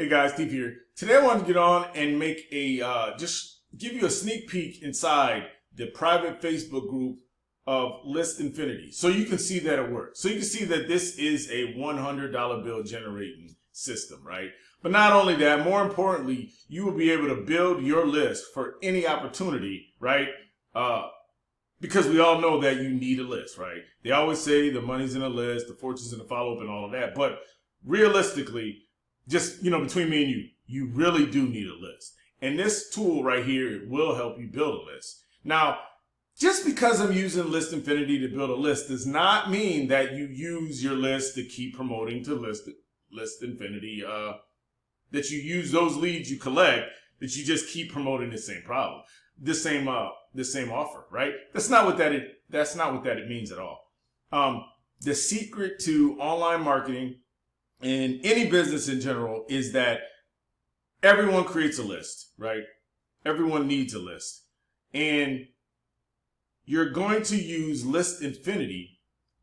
Hey guys, Steve here. Today I want to get on and make a, just give you a sneak peek inside the private Facebook group of List Infinity. So you can see that it works. So you can see that this is a $100 bill generating system, right? But not only that, more importantly, you will be able to build your list for any opportunity, right? Because we all know that you need a list, right? They always say the money's in a list, the fortune's in the follow-up and all of that. But realistically, just, between me and you really do need a list. And this tool right here will help you build a list. Now, just because I'm using List Infinity to build a list does not mean that you use your list to keep promoting to List Infinity, that you use those leads you collect, that you just keep promoting the same problem, the same offer, right? That's not what that means at all. The secret to online marketing and any business in general is that everyone creates a list, right? Everyone needs a list. And you're going to use List Infinity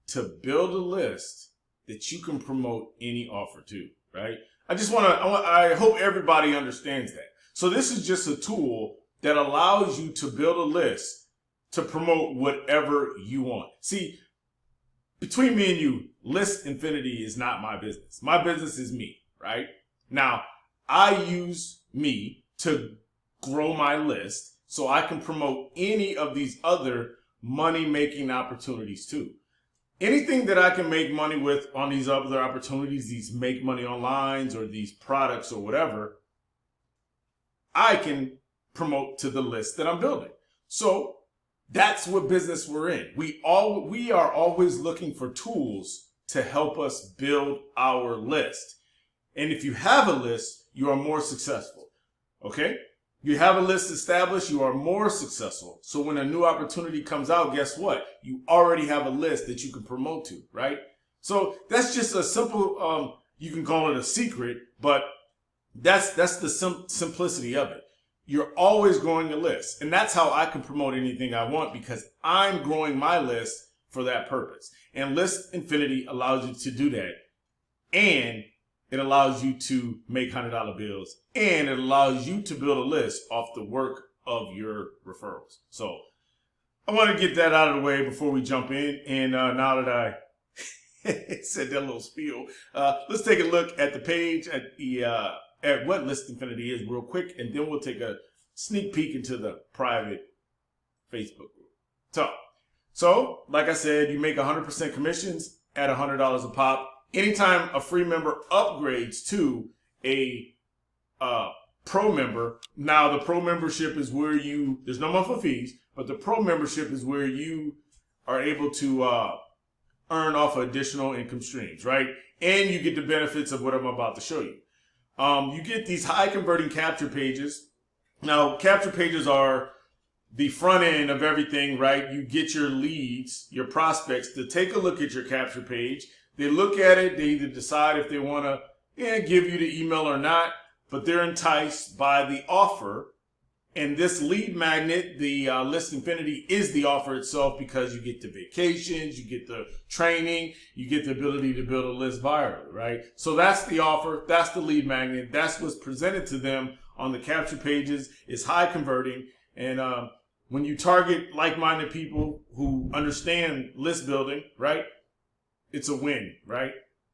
to build a list that you can promote any offer to, right? I hope everybody understands that. So this is just a tool that allows you to build a list to promote whatever you want. See, between me and you, List Infinity is not my business. My business is me, right? Now, I use me to grow my list so I can promote any of these other money-making opportunities too. Anything that I can make money with on these other opportunities, these make money onlines or these products or whatever, I can promote to the list that I'm building. So that's what business we're in. We are always looking for tools to help us build our list. And if you have a list, you are more successful. Okay? You have a list established, you are more successful. So when a new opportunity comes out, guess what? You already have a list that you can promote to, right? So that's just a simple, you can call it a secret, but that's the simplicity of it. You're always growing a list. And that's how I can promote anything I want, because I'm growing my list for that purpose. And List Infinity allows you to do that. And it allows you to make $100 bills. And it allows you to build a list off the work of your referrals. So I want to get that out of the way before we jump in. And now that I said that little spiel, let's take a look at the page at what List Infinity is real quick, and then we'll take a sneak peek into the private Facebook group. So like I said, you make 100% commissions at $100 a pop. Anytime a free member upgrades to a pro member, now the pro membership is where there's no monthly fees, but the pro membership is where you are able to earn off additional income streams, right? And you get the benefits of what I'm about to show you. You get these high converting capture pages. Now, capture pages are the front end of everything, right? You get your leads, your prospects to take a look at your capture page. They look at it. They either decide if they want to give you the email or not, but they're enticed by the offer. And this lead magnet, the List Infinity, is the offer itself, because you get the vacations, you get the training, you get the ability to build a list virally, right? So that's the offer. That's the lead magnet. That's what's presented to them on the capture pages. It's high converting. And when you target like-minded people who understand list building, right, it's a win, right?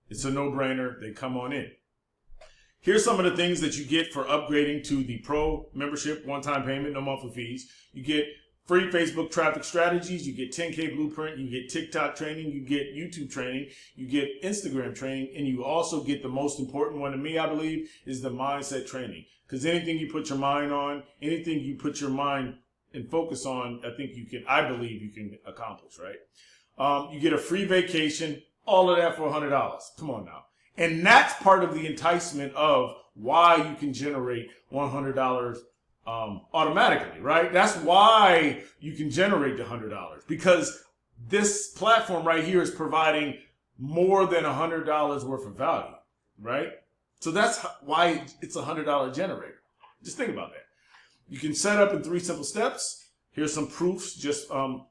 It's a no-brainer. They come on in. Here's some of the things that you get for upgrading to the pro membership, one-time payment, no monthly fees. You get free Facebook traffic strategies. You get 10K blueprint. You get TikTok training. You get YouTube training. You get Instagram training. And you also get the most important one to me, I believe, is the mindset training. Because anything you put your mind on, anything you put your mind and focus on, I believe you can accomplish, right? You get a free vacation, all of that for $100. Come on now. And that's part of the enticement of why you can generate $100 automatically, right? That's why you can generate the $100, because this platform right here is providing more than $100 worth of value, right? So that's why it's a $100 generator. Just think about that. You can set up in 3 simple steps. Here's some proofs just on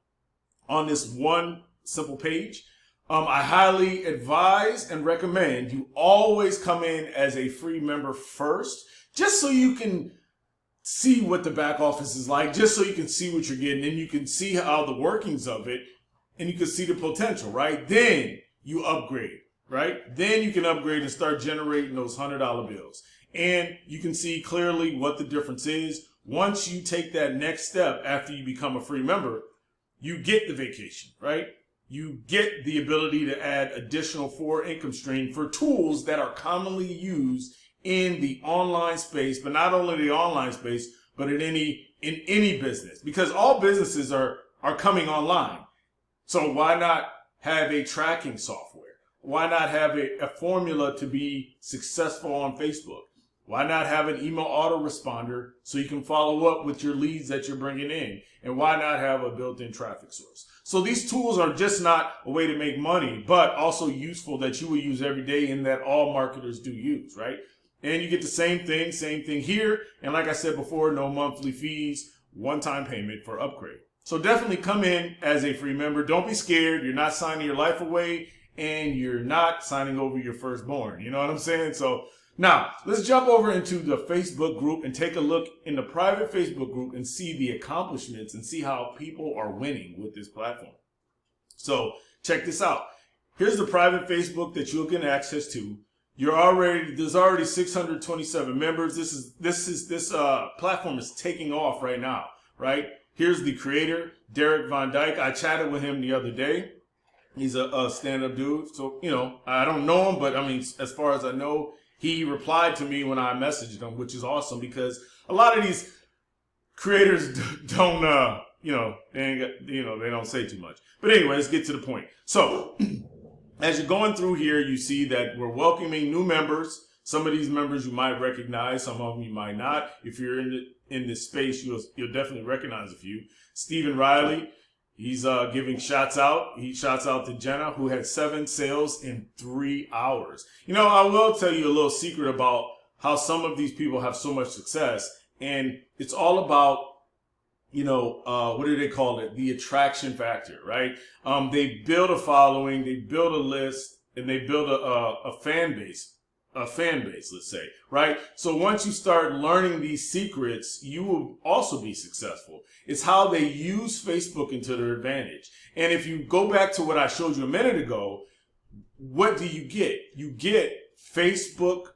this one simple page. I highly advise and recommend you always come in as a free member first, just so you can see what the back office is like, just so you can see what you're getting, and you can see how the workings of it, and you can see the potential, right? Then you upgrade, right? Then you can upgrade and start generating those $100 bills. And you can see clearly what the difference is. Once you take that next step after you become a free member, you get the vacation, right? You get the ability to add additional forward income stream for tools that are commonly used in the online space, but not only the online space, but in any business, because all businesses are coming online. So why not have a tracking software? Why not have a formula to be successful on Facebook? Why not have an email autoresponder so you can follow up with your leads that you're bringing in? And why not have a built-in traffic source? So these tools are just not a way to make money, but also useful that you will use every day and that all marketers do use, right? And you get the same thing here. And like I said before, no monthly fees, one-time payment for upgrade. So definitely come in as a free member. Don't be scared. You're not signing your life away, and you're not signing over your firstborn. You know what I'm saying? So now let's jump over into the Facebook group and take a look in the private Facebook group and see the accomplishments and see how people are winning with this platform. So check this out. Here's the private Facebook that you'll get access to. There's already 627 members. This platform is taking off right now, right? Here's the creator, Derek Von Dyke. I chatted with him the other day. He's a stand-up dude. So, you know, I don't know him, but I mean, as far as I know, he replied to me when I messaged him, which is awesome because a lot of these creators don't, they don't say too much. But anyway, let's get to the point. So as you're going through here, you see that we're welcoming new members. Some of these members you might recognize, some of them you might not. If you're in this space, you'll definitely recognize a few. Stephen Riley, he's giving shouts out. He shouts out to Jenna, who had 7 sales in 3 hours. You know, I will tell you a little secret about how some of these people have so much success, and it's all about, what do they call it? The attraction factor, right? They build a following, they build a list, and they build a fan base. Let's say, right? So once you start learning these secrets, you will also be successful. It's how they use Facebook into their advantage. And if you go back to what I showed you a minute ago, what do you get? You get Facebook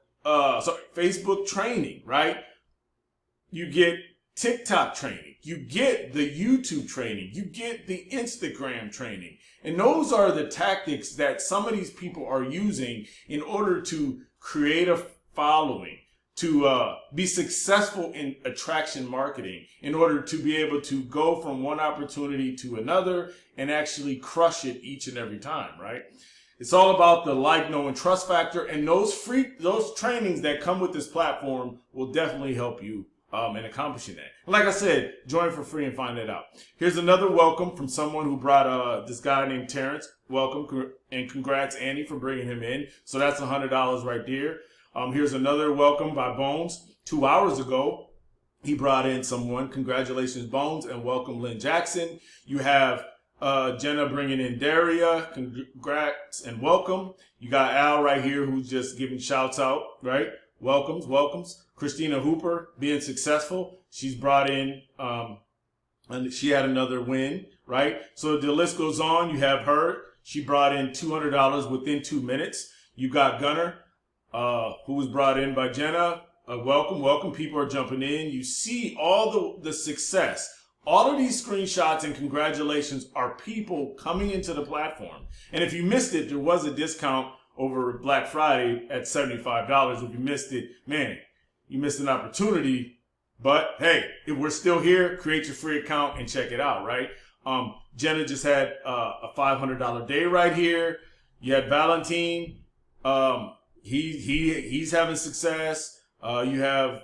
training, right? You get TikTok training. You get the YouTube training. You get the Instagram training. And those are the tactics that some of these people are using in order to create a following, to be successful in attraction marketing, in order to be able to go from one opportunity to another and actually crush it each and every time, right? It's all about the like, know, and trust factor, and those trainings that come with this platform will definitely help you in accomplishing that. And like I said, join for free and find that out. Here's another welcome from someone who brought this guy named Terrence. Welcome and congrats, Annie, for bringing him in. So that's $100 right there. Here's another welcome by Bones. 2 hours ago, he brought in someone. Congratulations, Bones, and welcome, Lynn Jackson. You have Jenna bringing in Daria. Congrats and welcome. You got Al right here who's just giving shouts out, right? Welcomes. Christina Hooper being successful. She's brought in, and she had another win, right? So the list goes on. You have her. She brought in $200 within 2 minutes. You got Gunner, who was brought in by Jenna. Welcome. People are jumping in. You see all the success. All of these screenshots and congratulations are people coming into the platform. And if you missed it, there was a discount over Black Friday at $75. If you missed it, man, you missed an opportunity. But hey, if we're still here, create your free account and check it out, right? Jenna just had a $500 day right here. You had Valentine. He's having success. You have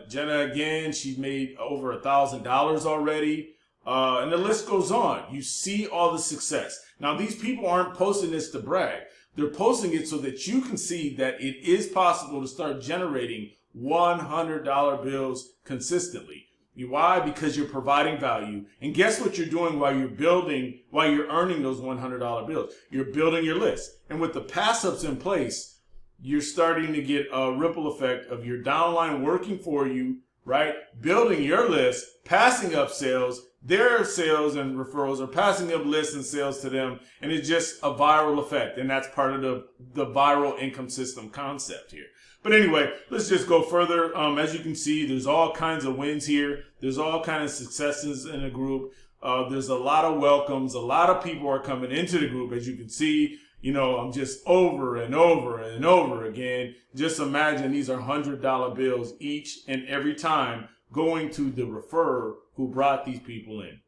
Jenna again. She's made over $1,000 already. And the list goes on. You see all the success. Now, these people aren't posting this to brag. They're posting it so that you can see that it is possible to start generating $100 bills consistently. Why? Because you're providing value. And guess what you're doing while you're earning those $100 bills? You're building your list. And with the pass-ups in place, you're starting to get a ripple effect of your downline working for you, right? Building your list, passing up sales, their sales and referrals are passing up lists and sales to them. And it's just a viral effect. And that's part of the viral income system concept here. But anyway, let's just go further. As you can see, there's all kinds of wins here. There's all kinds of successes in the group. There's a lot of welcomes. A lot of people are coming into the group. As you can see, I'm just over and over and over again. Just imagine these are $100 bills each and every time going to the referrer who brought these people in.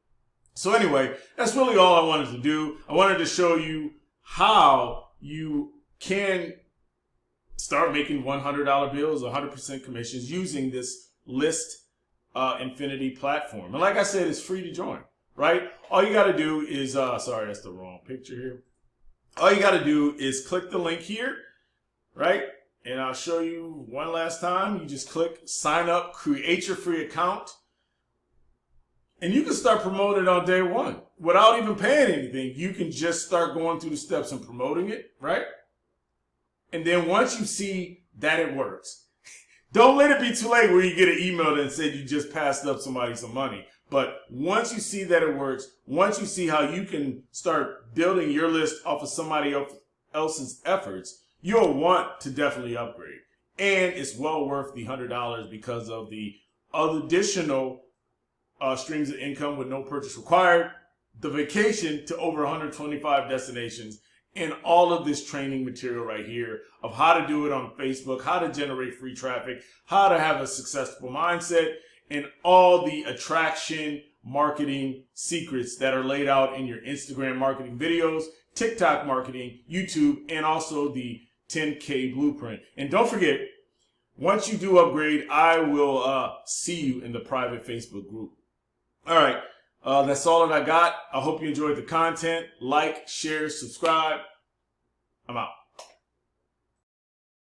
So anyway, that's really all I wanted to do. I wanted to show you how you can start making $100 bills, 100% commissions using this List Infinity platform. And like I said, it's free to join, right? All you got to do is, sorry, that's the wrong picture here. All you got to do is click the link here, right? And I'll show you one last time. You just click sign up, create your free account, and you can start promoting it on day one without even paying anything. You can just start going through the steps and promoting it, right? And then once you see that it works, don't let it be too late where you get an email that said you just passed up somebody some money. But once you see that it works, once you see how you can start building your list off of somebody else's efforts, you'll want to definitely upgrade. And it's well worth the $100 because of the additional streams of income with no purchase required, the vacation to over 125 destinations, and all of this training material right here of how to do it on Facebook, how to generate free traffic, how to have a successful mindset, and all the attraction marketing secrets that are laid out in your Instagram marketing videos, TikTok marketing, YouTube, and also the 10K blueprint. And don't forget, once you do upgrade, I will see you in the private Facebook group. All right. That's all that I got. I hope you enjoyed the content. Like, share, subscribe. I'm out.